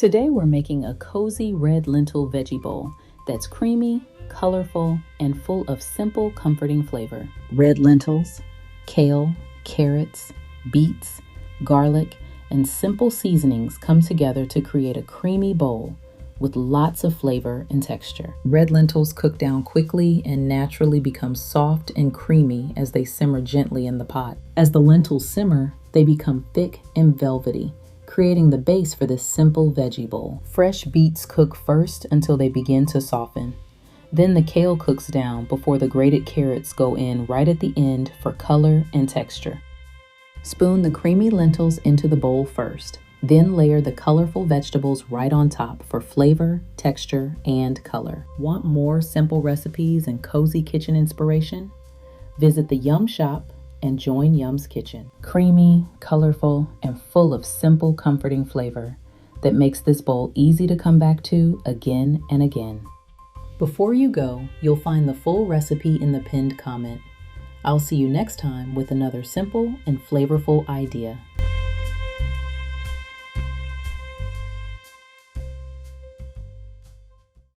Today we're making a cozy red lentil veggie bowl that's creamy, colorful, and full of simple, comforting flavor. Red lentils, kale, carrots, beets, garlic, and simple seasonings come together to create a creamy bowl with lots of flavor and texture. Red lentils cook down quickly and naturally become soft and creamy as they simmer gently in the pot. As the lentils simmer, they become thick and velvety, creating the base for this simple veggie bowl. Fresh beets cook first until they begin to soften. Then the kale cooks down before the grated carrots go in right at the end for color and texture. Spoon the creamy lentils into the bowl first, then layer the colorful vegetables right on top for flavor, texture, and color. Want more simple recipes and cozy kitchen inspiration? Visit the Yum Shop and join Yum's Kitchen. Creamy, colorful, and full of simple, comforting flavor that makes this bowl easy to come back to again and again. Before you go, you'll find the full recipe in the pinned comment. I'll see you next time with another simple and flavorful idea.